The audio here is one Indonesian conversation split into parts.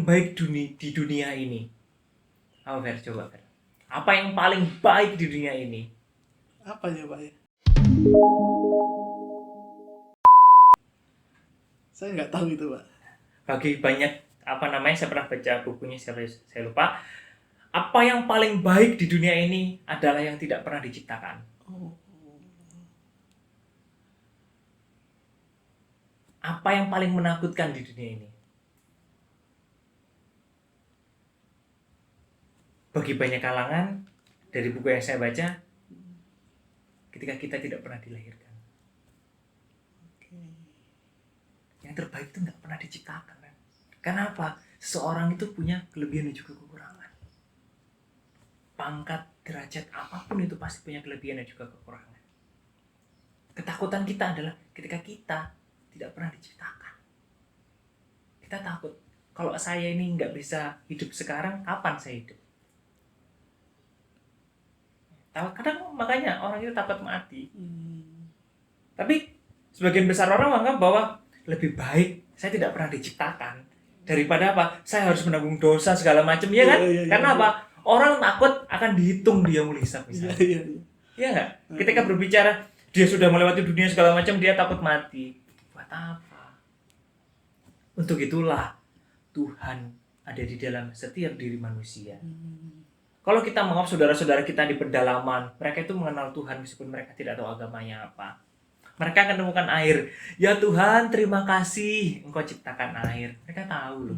baik di dunia ini? Apa Fer? Coba Fer. Apa yang paling baik di dunia ini? Apa ya, Pak ya? Saya nggak tahu itu, Pak. Bagi banyak saya pernah baca bukunya siapa saya lupa. Apa yang paling baik di dunia ini adalah yang tidak pernah diciptakan. Oh, Apa yang paling menakutkan di dunia ini? Bagi banyak kalangan, dari buku yang saya baca, ketika kita tidak pernah dilahirkan. oke. Yang terbaik itu nggak pernah diciptakan. Kan? Kenapa? Seseorang itu punya kelebihan dan juga kekurangan. Pangkat, derajat, apapun itu pasti punya kelebihan dan juga kekurangan. Ketakutan kita adalah ketika kita tidak pernah diciptakan. Kita takut, kalau saya ini nggak bisa hidup sekarang, kapan saya hidup? Kadang makanya orang itu takut mati. Tapi sebagian besar orang menganggap bahwa lebih baik saya tidak pernah diciptakan daripada apa? Saya harus menanggung dosa segala macam, ya kan? Karena apa? Orang takut akan dihitung dia mulai hisab misalnya. Iya nggak? Ketika berbicara dia sudah melewati dunia segala macam, dia takut mati. Buat apa? Untuk itulah Tuhan ada di dalam setiap diri manusia. Kalau kita menganggap saudara-saudara kita di pedalaman, mereka itu mengenal Tuhan meskipun mereka tidak tahu agamanya apa. Mereka akan temukan air. Ya Tuhan, terima kasih Engkau ciptakan air. Mereka tahu loh.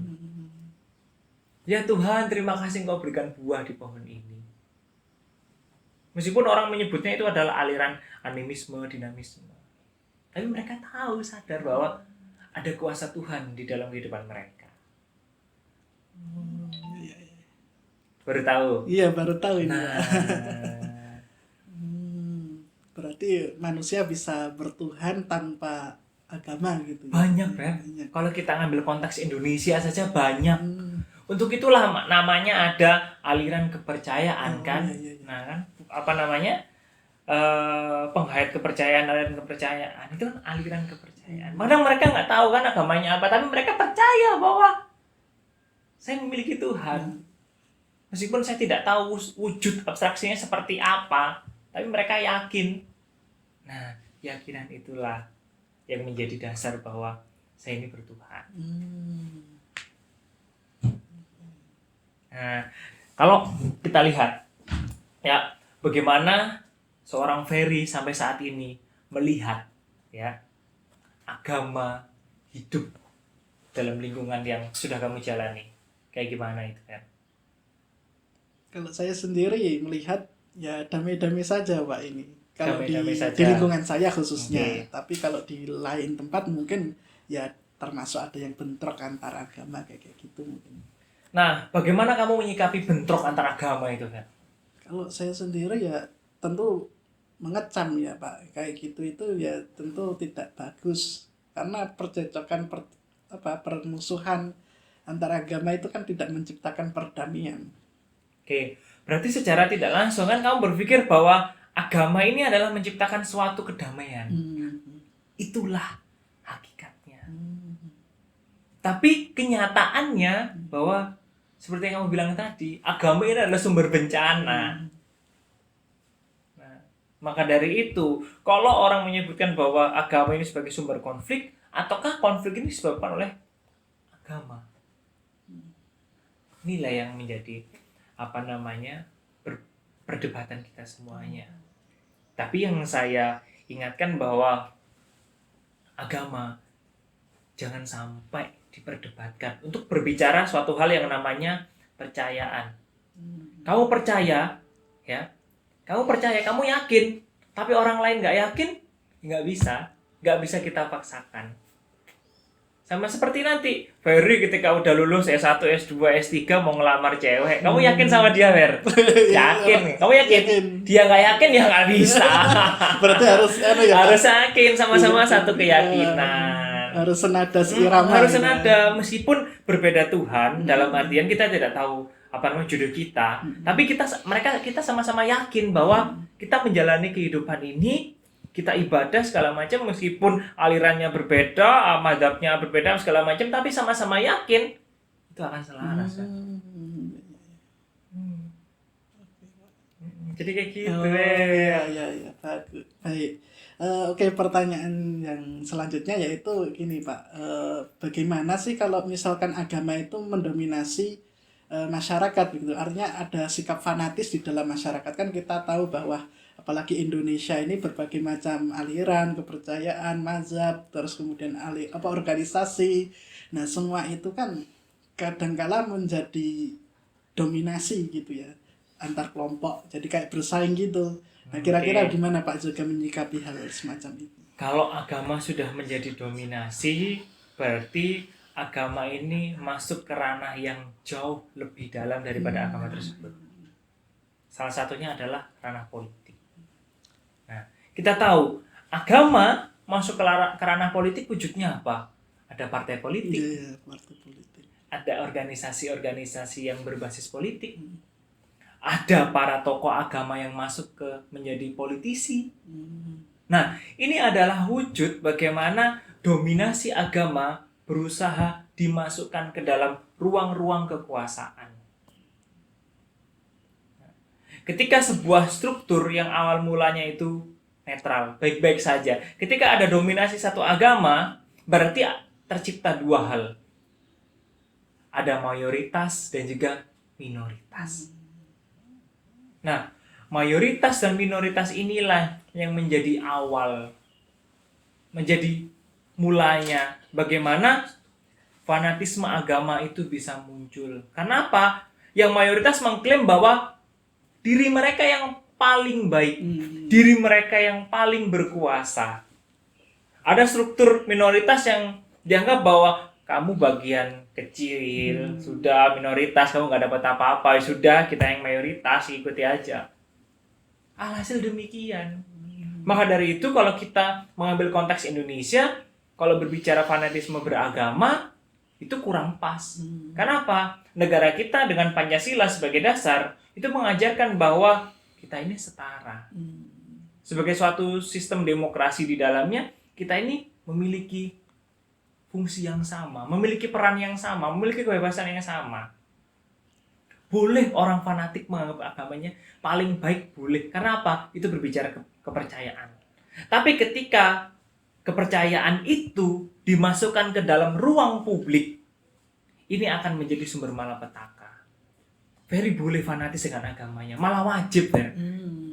Ya Tuhan, terima kasih Engkau berikan buah di pohon ini. Meskipun orang menyebutnya itu adalah aliran animisme, dinamisme. Tapi mereka tahu, sadar bahwa ada kuasa Tuhan di dalam kehidupan mereka. Baru tahu? Iya, baru tahu ini. Nah, Berarti manusia bisa bertuhan tanpa agama gitu. banyak kan? Kalau kita ngambil konteks Indonesia saja banyak. Untuk itulah namanya ada aliran kepercayaan kan? Iya. Nah kan, apa namanya? Penghayat kepercayaan, aliran kepercayaan itu kan aliran kepercayaan. Padahal mereka nggak tahu kan agamanya apa, tapi mereka percaya bahwa saya memiliki Tuhan. Meskipun saya tidak tahu wujud abstraksinya seperti apa, tapi mereka yakin. Nah, keyakinan itulah yang menjadi dasar bahwa saya ini bertuhan. Nah, kalau kita lihat ya bagaimana seorang Ferry sampai saat ini melihat ya agama hidup dalam lingkungan yang sudah kamu jalani. Kayak gimana itu kan? Kalau saya sendiri melihat ya damai-damai saja, Pak, ini. Kalau di Damai-damai saja. lingkungan saya khususnya. Oke. Tapi kalau di lain tempat mungkin ya termasuk ada yang bentrok antar agama kayak gitu mungkin. Nah, bagaimana kamu menyikapi bentrok antar agama itu kan? Kalau saya sendiri ya tentu mengecam ya, Pak. Kayak gitu itu ya tentu tidak bagus. Karena percecokan permusuhan antar agama itu kan tidak menciptakan perdamaian. Oke, berarti secara tidak langsung kan kamu berpikir bahwa agama ini adalah menciptakan suatu kedamaian. Itulah hakikatnya. Tapi kenyataannya bahwa seperti yang kamu bilang tadi, agama ini adalah sumber bencana. Nah, maka dari itu, kalau orang menyebutkan bahwa agama ini sebagai sumber konflik, ataukah konflik ini disebabkan oleh agama? Inilah yang menjadi perdebatan kita semuanya. Tapi yang saya ingatkan bahwa agama jangan sampai diperdebatkan untuk berbicara suatu hal yang namanya percayaan. Kamu percaya, ya, kamu yakin, tapi orang lain nggak yakin, nggak bisa kita paksakan. Sama seperti nanti Ferry ketika udah lulus S1, S2, S3 mau ngelamar cewek, kamu yakin sama dia, Fer? Yakin. Kamu yakin? Dia nggak yakin ya nggak bisa. Berarti harus harus yakin, sama-sama satu keyakinan. Harus senada seirama. Harus senada, meskipun berbeda Tuhan, dalam artian kita tidak tahu apa namanya jodoh kita, tapi kita sama-sama yakin bahwa kita menjalani kehidupan ini, kita ibadah segala macam meskipun alirannya berbeda, mazhabnya berbeda segala macam, tapi sama-sama yakin itu akan selaras kan. Hmm. Jadi kayak gitu. Oh ya, bagus. Baik. Oke, pertanyaan yang selanjutnya yaitu gini Pak, bagaimana sih kalau misalkan agama itu mendominasi masyarakat begitu? Artinya ada sikap fanatis di dalam masyarakat, kan kita tahu bahwa apalagi Indonesia ini berbagai macam aliran, kepercayaan, mazhab, terus kemudian organisasi. Nah, semua itu kan kadangkala menjadi dominasi gitu ya antar kelompok, jadi kayak bersaing gitu. Nah, kira-kira Oke. gimana Pak juga menyikapi hal semacam itu? Kalau agama sudah menjadi dominasi, berarti agama ini masuk ke ranah yang jauh lebih dalam daripada agama tersebut. Salah satunya adalah ranah politik. Nah, kita tahu agama masuk ke ranah politik wujudnya apa? Ada partai politik, Iya, partai politik. ada organisasi-organisasi yang berbasis politik, ada para tokoh agama yang masuk ke menjadi politisi. Nah, ini adalah wujud bagaimana dominasi agama berusaha dimasukkan ke dalam ruang-ruang kekuasaan. Ketika sebuah struktur yang awal mulanya itu netral, baik-baik saja, ketika ada dominasi satu agama, berarti tercipta dua hal. Ada mayoritas dan juga minoritas. Nah, mayoritas dan minoritas inilah yang menjadi awal, menjadi mulanya bagaimana fanatisme agama itu bisa muncul. Karena apa? Yang mayoritas mengklaim bahwa diri mereka yang paling baik, diri mereka yang paling berkuasa. Ada struktur minoritas yang dianggap bahwa kamu bagian kecil, sudah minoritas, kamu nggak dapat apa-apa, sudah kita yang mayoritas, ikuti aja. Alhasil demikian. Maka dari itu kalau kita mengambil konteks Indonesia, kalau berbicara fanatisme beragama, itu kurang pas. Kenapa? Negara kita dengan Pancasila sebagai dasar, itu mengajarkan bahwa kita ini setara. Sebagai suatu sistem demokrasi di dalamnya, kita ini memiliki fungsi yang sama, memiliki peran yang sama, memiliki kebebasan yang sama. Boleh orang fanatik menganggap agamanya paling baik, boleh. Karena apa? Itu berbicara kepercayaan. Tapi ketika kepercayaan itu dimasukkan ke dalam ruang publik, ini akan menjadi sumber malapetaka. Very boleh fanatis dengan agamanya, malah wajib ya.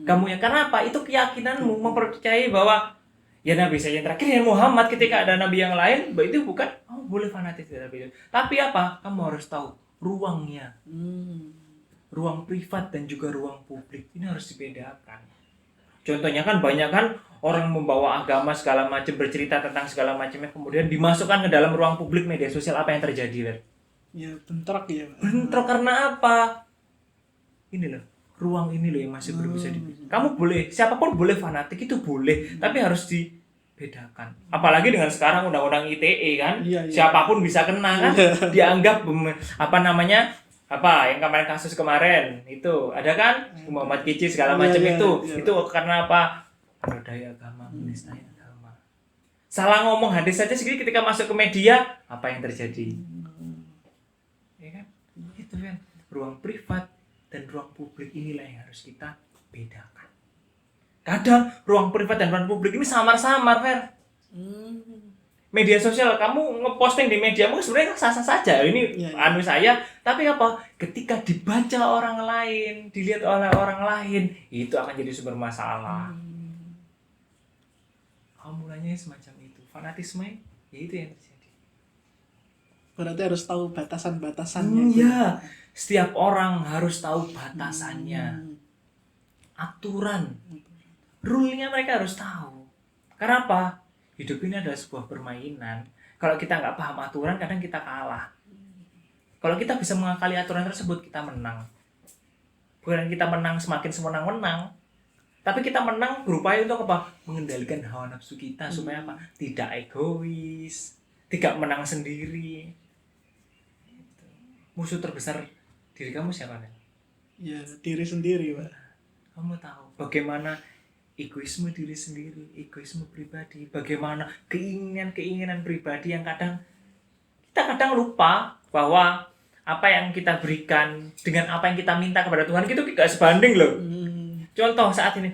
Kamu ya, karena apa? Itu keyakinanmu mempercayai bahwa ya Nabi saya yang terakhir ya Muhammad, ketika ada nabi yang lain, itu bukan boleh fanatis dengan nabi. Tapi apa? Kamu harus tahu ruangnya. Ruang privat dan juga ruang publik ini harus dibedakan. Contohnya kan banyak kan orang membawa agama segala macam, bercerita tentang segala macamnya, kemudian dimasukkan ke dalam ruang publik media sosial, apa yang terjadi, Ler? Ya, bentrok ya. Bentrok karena apa? Ini loh, ruang ini loh yang masih belum bisa kamu boleh, siapapun boleh fanatik, itu boleh, tapi harus dibedakan. Apalagi dengan sekarang undang-undang ITE kan, siapapun bisa kena kan, dianggap apa yang kasus kemarin itu ada kan, Muhammad Kici segala macam itu karena apa? Menodai agama, menistai agama. Salah ngomong hadis saja sedikit ketika masuk ke media, apa yang terjadi? Ya kan? Itu kan ruang privat dan ruang publik inilah yang harus kita bedakan. Kadang ruang privat dan ruang publik ini samar-samar, Fer. Media sosial, kamu ngeposting di mediamu sebenarnya sah-sah saja. Ini saya, tapi apa? Ketika dibaca orang lain, dilihat oleh orang lain, itu akan jadi sumber masalah. Mulanya semacam itu. Fanatisme, ya itu yang terjadi. Berarti harus tahu batasan-batasannya. Iya. Setiap orang harus tahu batasannya. Aturan. Rule-nya mereka harus tahu. Karena apa? Hidup ini adalah sebuah permainan. Kalau kita nggak paham aturan, kadang kita kalah. Kalau kita bisa mengakali aturan tersebut, kita menang. Bukan kita menang semakin semenang-menang, tapi kita menang berupaya untuk apa? Mengendalikan hawa nafsu kita supaya apa? Tidak egois, tidak menang sendiri. Musuh terbesar diri kamu siapa? Ya, diri sendiri, Pak. Kamu tahu bagaimana egoisme diri sendiri, egoisme pribadi, bagaimana keinginan-keinginan pribadi yang kita kadang lupa bahwa apa yang kita berikan dengan apa yang kita minta kepada Tuhan itu tidak sebanding loh. Contoh saat ini,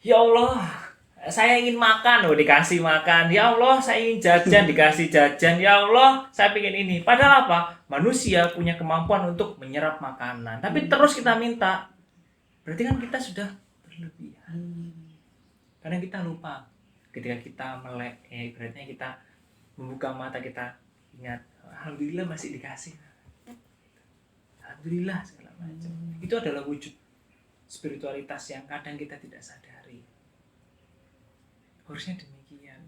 ya Allah, saya ingin makan, oh dikasih makan. Ya Allah, saya ingin jajan, dikasih jajan. Ya Allah, saya ingin ini. Padahal apa? Manusia punya kemampuan untuk menyerap makanan. Tapi terus kita minta. Berarti kan kita sudah berlebihan. Kadang kita lupa. Ketika kita melek, berarti kita membuka mata, kita ingat, alhamdulillah masih dikasih. Alhamdulillah segala macam. Itu adalah wujud spiritualitas yang kadang kita tidak sadari. Harusnya demikian.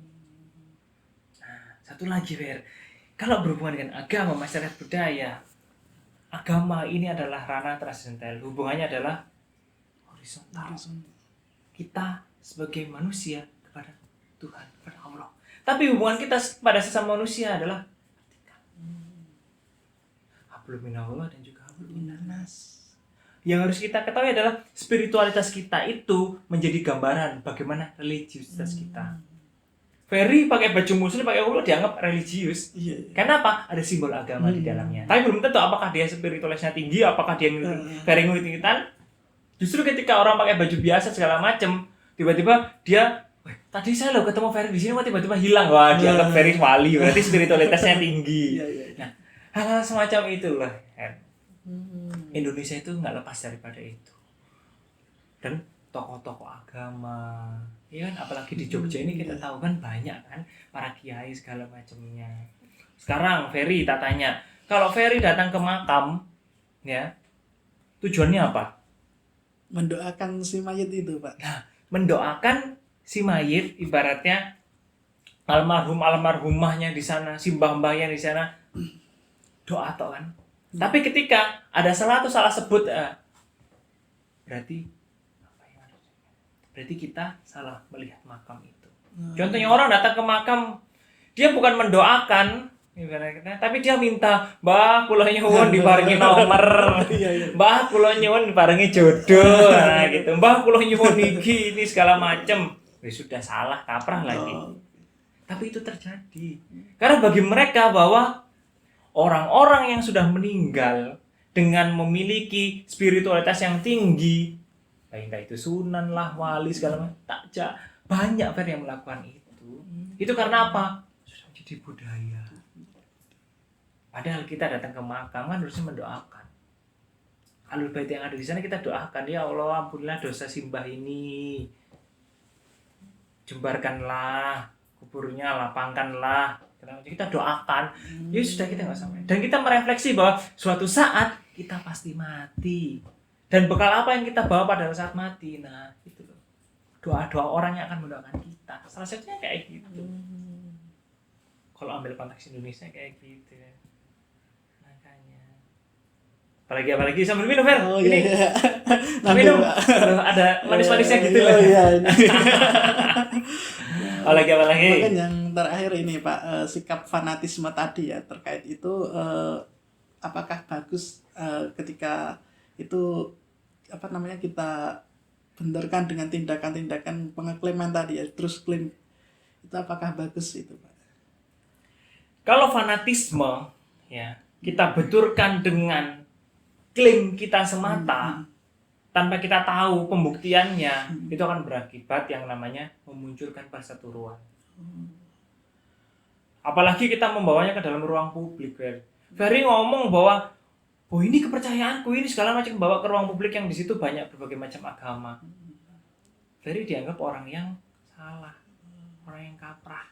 Nah, satu lagi Fer, kalau berhubungan dengan agama, masyarakat budaya, agama ini adalah ranah transendental. Hubungannya adalah horizontal. Kita sebagai manusia kepada Tuhan, kepada Allah. Tapi hubungan kita pada sesama manusia adalah vertikal. Hablum minallah dan juga hablum minannas. Yang harus kita ketahui adalah spiritualitas kita itu menjadi gambaran bagaimana religiusitas kita. Ferry pakai baju muslim, pakai ulo dianggap religius. Karena apa? Ada simbol agama di dalamnya. Tapi belum tentu apakah dia spiritualitasnya tinggi, apakah dia Ferry ngikutin. Justru ketika orang pakai baju biasa segala macam, tiba-tiba dia, tadi saya loh ketemu Ferry di sini, kok tiba-tiba hilang. Wah, dianggap Ferry wali, berarti spiritualitasnya tinggi. Nah, hal-hal semacam itulah. Indonesia itu nggak lepas daripada itu. Dan tokoh-tokoh agama, ya kan, apalagi di Jogja ini kita tahu kan banyak kan para kiai segala macamnya. Sekarang Ferry tak tanya, kalau Ferry datang ke makam, ya tujuannya apa? Mendoakan si mayit itu, Pak. Nah, mendoakan si mayit, ibaratnya almarhumahnya di sana, si mbah-mbahnya di sana, doa toh kan. Tapi ketika ada salah sebut, berarti kita salah melihat makam itu. Contohnya orang datang ke makam, dia bukan mendoakan, tapi dia minta, Mbah kula nyuwun diparingi nomor, Mbah kula nyuwun diparingi jodoh, nah gitu. Mbah kula nyuwun ini segala macem. Sudah salah, kaprah lagi. Tapi itu terjadi. Karena bagi mereka bahwa orang-orang yang sudah meninggal dengan memiliki spiritualitas yang tinggi, entah itu sunan lah, wali segala macam, banyak yang melakukan itu. Itu karena apa? Sudah menjadi budaya. Padahal kita datang ke makam kan harusnya mendoakan. Alul bait yang ada di sana kita doakan, ya Allah ampunilah dosa simbah ini, jembarkanlah kuburnya, lapangkanlah. Kita doakan, ya sudah, kita nggak sampai. Dan kita merefleksi bahwa suatu saat kita pasti mati. Dan bekal apa yang kita bawa pada saat mati? Nah, itu loh. Doa-doa orang yang akan mendoakan kita. Salah satunya kayak gitu. Kalau ambil konteks Indonesia kayak gitu. Makanya. Apalagi sambil minum, Fer. Oh, ini. iya. Minum. Ada manis-manisnya gitu lah. Iya. Apalagi. Mungkin yang terakhir ini Pak, sikap fanatisme tadi ya terkait itu, apakah bagus ketika itu kita benturkan dengan tindakan-tindakan pengeklaman tadi ya, terus klaim itu apakah bagus itu Pak? Kalau fanatisme ya kita benturkan dengan klaim kita semata, tanpa kita tahu pembuktiannya, itu akan berakibat yang namanya memunculkan perseteruan. Apalagi kita membawanya ke dalam ruang publik, Ferry ngomong bahwa ini kepercayaanku, ini segala macam, bawa ke ruang publik yang di situ banyak berbagai macam agama. Ferry dianggap orang yang salah, orang yang kaprah.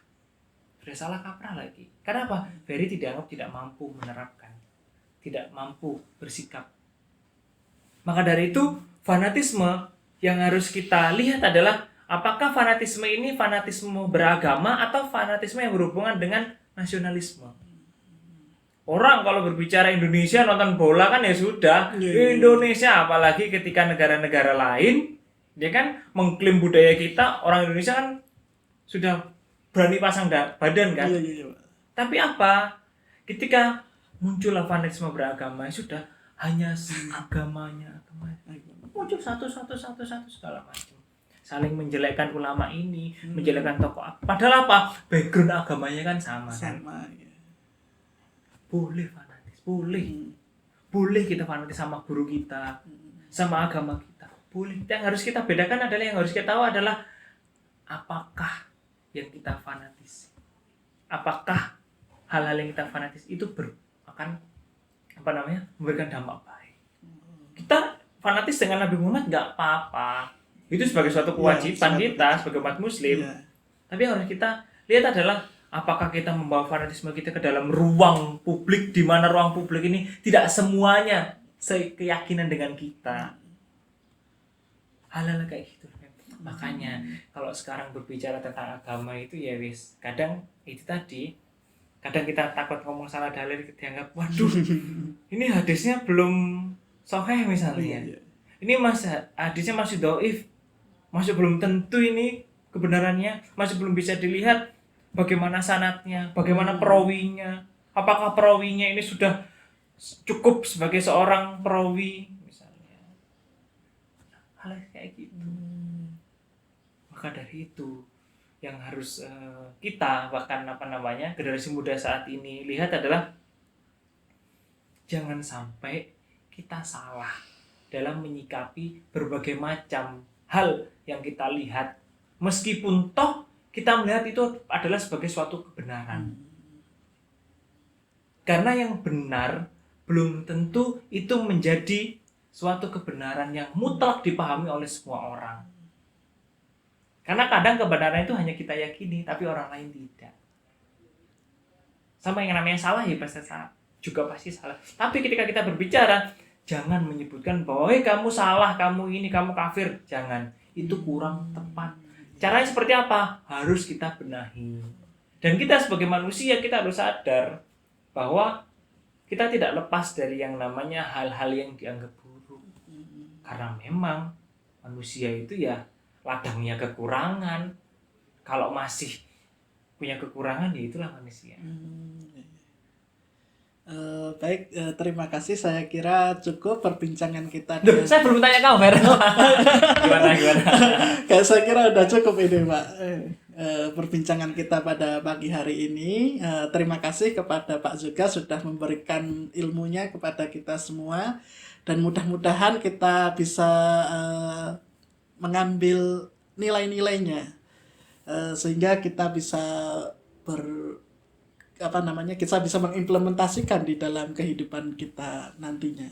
Sudah salah kaprah lagi. Karena apa? Ferry dianggap tidak mampu menerapkan, tidak mampu bersikap. Maka dari itu fanatisme yang harus kita lihat adalah apakah fanatisme ini fanatisme beragama atau fanatisme yang berhubungan dengan nasionalisme. Orang kalau berbicara Indonesia nonton bola kan ya sudah, Indonesia, apalagi ketika negara-negara lain dia kan mengklaim budaya kita, orang Indonesia kan sudah berani pasang badan kan. Tapi apa? Ketika muncullah fanatisme beragama, sudah hanya agamanya. Muncul satu segala macam. Saling menjelekkan ulama ini, menjelekkan tokoh. Padahal apa? Background agamanya kan sama kan. Ya. Boleh fanatis, boleh. Boleh kita fanatis sama guru kita, sama agama kita. Boleh. Yang harus kita bedakan adalah, yang harus kita tahu adalah apakah yang kita fanatis, apakah hal-hal yang kita fanatis itu akan memberikan dampak baik. Kita fanatis dengan Nabi Muhammad nggak apa-apa, itu sebagai suatu kewajiban kita sebagai umat muslim. Tapi yang harus kita lihat adalah apakah kita membawa fanatisme kita ke dalam ruang publik, di mana ruang publik ini tidak semuanya sekeyakinan dengan kita. Hal-hal kayak gitu. Makanya kalau sekarang berbicara tentang agama itu ya wis, kadang itu tadi, kadang kita takut ngomong salah dalil, dianggap waduh ini hadisnya belum sahih misalnya. Ini hadisnya masih dhaif, masih belum tentu ini kebenarannya, masih belum bisa dilihat bagaimana sanadnya, bagaimana perawinya, apakah perawinya ini sudah cukup sebagai seorang perawi misalnya. Hal kayak gitu. Maka dari itu yang harus kita, bahkan generasi muda saat ini lihat adalah jangan sampai kita salah dalam menyikapi berbagai macam hal yang kita lihat, meskipun toh kita melihat itu adalah sebagai suatu kebenaran. Karena yang benar belum tentu itu menjadi suatu kebenaran yang mutlak dipahami oleh semua orang. Karena kadang kebenaran itu hanya kita yakini, tapi orang lain tidak. Sama yang namanya salah ya pasti salah, juga pasti salah. Tapi ketika kita berbicara, jangan menyebutkan bahwa kamu salah, kamu ini, kamu kafir. Jangan, itu kurang tepat. Caranya seperti apa? Harus kita benahi. Dan kita sebagai manusia, kita harus sadar bahwa kita tidak lepas dari yang namanya hal-hal yang dianggap buruk. Karena memang manusia itu ya ladangnya kekurangan. Kalau masih punya kekurangan, ya itulah manusia. Baik, terima kasih. Saya kira cukup perbincangan kita. Saya belum tanya kamu, Fer. Gimana? Saya kira udah cukup ini, Pak. Perbincangan kita pada pagi hari ini. Terima kasih kepada Pak Zuga sudah memberikan ilmunya kepada kita semua, dan mudah-mudahan kita bisa mengambil nilai-nilainya, sehingga kita bisa kita bisa mengimplementasikan di dalam kehidupan kita nantinya.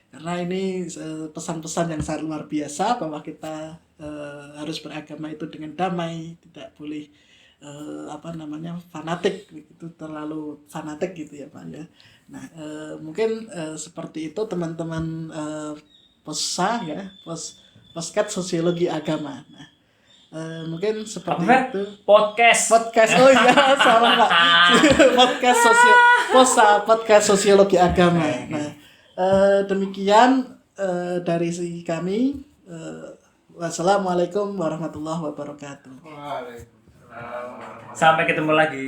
Karena ini pesan-pesan yang sangat luar biasa, bahwa kita harus beragama itu dengan damai, tidak boleh fanatik, itu terlalu fanatik gitu ya Pak ya. Nah, mungkin seperti itu teman-teman POSA ya, Podcast Sosiologi Agama. Nah, mungkin seperti itu. Podcast. Oh iya, salah Pak. Podcast Sosiologi Agama. Nah, demikian dari segi kami. Wassalamualaikum warahmatullahi wabarakatuh. Sampai ketemu lagi.